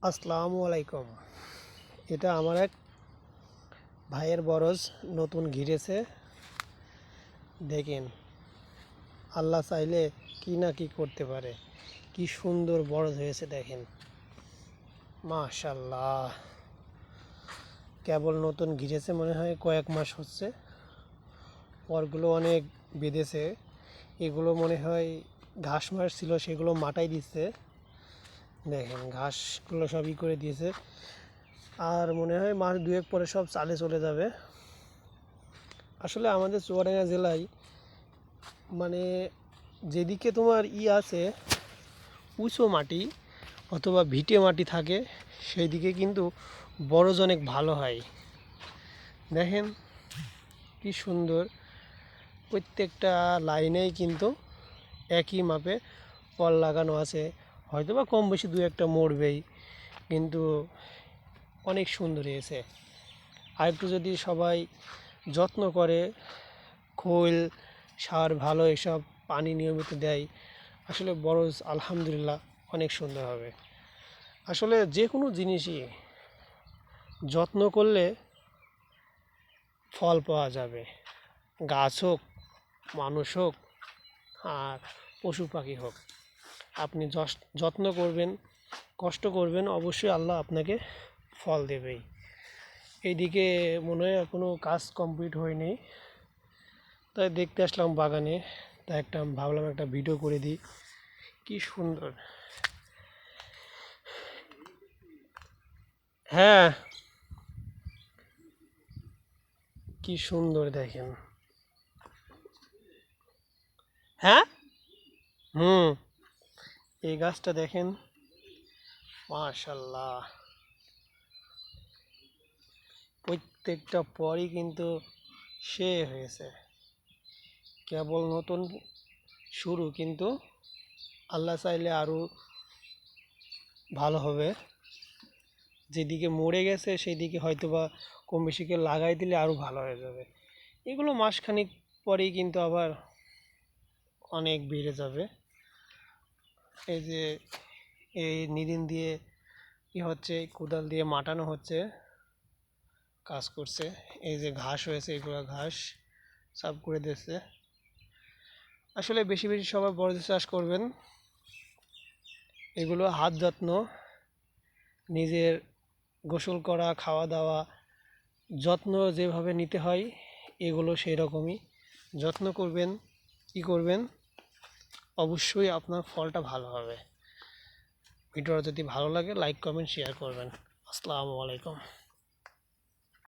আসসালামু আলাইকুম। এটা আমার এক ভাইয়ের বরজ নতুন ঘিরেছে। দেখেন, আল্লাহ চাইলে কি না কি করতে পারে। কি সুন্দর বরজ হয়েছে দেখেন, মাশাল্লাহ। কেবল নতুন ঘিরেছে, মনে হয় কয়েক মাস হচ্ছে। পরগুলো অনেক বেঁধেছে। এগুলো মনে হয় ঘাস মাস ছিল, সেগুলো মাটাই দিচ্ছে। দেখেন, ঘাসগুলো সবই করে দিয়েছে। আর মনে হয় মাস দুয়েক পরে সব চালে চলে যাবে। আসলে আমাদের চুয়াডাঙ্গা জেলায় মানে যেদিকে তোমার আছে উঁচু মাটি অথবা ভিটে মাটি থাকে, সেই দিকে কিন্তু বরজ অনেক ভালো হয়। দেখেন কি সুন্দর, প্রত্যেকটা লাইনেই কিন্তু একই মাপে ফল লাগানো আছে। হয়তো বা কম বেশি দু একটা মরবেই, কিন্তু অনেক সুন্দর হয়েছে। আর একটু যদি সবাই যত্ন করে, খোল সার ভালো এসব পানি নিয়মিত দেয়, আসলে বরজ আলহামদুলিল্লাহ অনেক সুন্দর হবে। আসলে যে কোনো জিনিসই যত্ন করলে ফল পাওয়া যাবে, গাছ হোক, মানুষ হোক, আর পশু পাখি হোক। আপনি যত্ন করবেন, কষ্ট করবেন, অবশ্যই আল্লাহ আপনাকে ফল দেবেই। এইদিকে মনে হয় কোনো কাজ কমপ্লিট হয়নি, তাই দেখতে আসলাম বাগানে। তাই ভাবলাম একটা ভিডিও করে দিই। কি সুন্দর। হ্যাঁ, কি সুন্দর দেখেন। হ্যাঁ, হুম, এই গাছটা দেখেন, মাশাল্লাহ। প্রত্যেকটা পরই কিন্তু সে হয়েছে। কেবল নতুন শুরু, কিন্তু আল্লাহ চাইলে আরও ভালো হবে। যেদিকে মরে গেছে সেই দিকে হয়তো বা কম বেশিকে লাগাই দিলে আরও ভালো হয়ে যাবে। এগুলো মাসখানেক পরেই কিন্তু আবার অনেক বেড়ে যাবে। এই যে এই নিড়িন দিয়ে কি হচ্ছে, কোদাল দিয়ে মাটানো হচ্ছে, কাজ করছে। এই যে ঘাস হয়েছে, এগুলো ঘাস সাফ করে দিচ্ছে। আসলে বেশি বেশি সবাই বড়দের চাষ করবেন। এগুলো হাত যত্ন, নিজের গোসল করা, খাওয়া দাওয়া, যত্ন যেভাবে নিতে হয় এগুলো সেই রকমই যত্ন করবেন। কি করবেন, অবশ্যই আপনার ফলটা ভালো হবে। ভিডিওটা যদি ভালো লাগে লাইক কমেন্ট শেয়ার করবেন। আসসালামু আলাইকুম।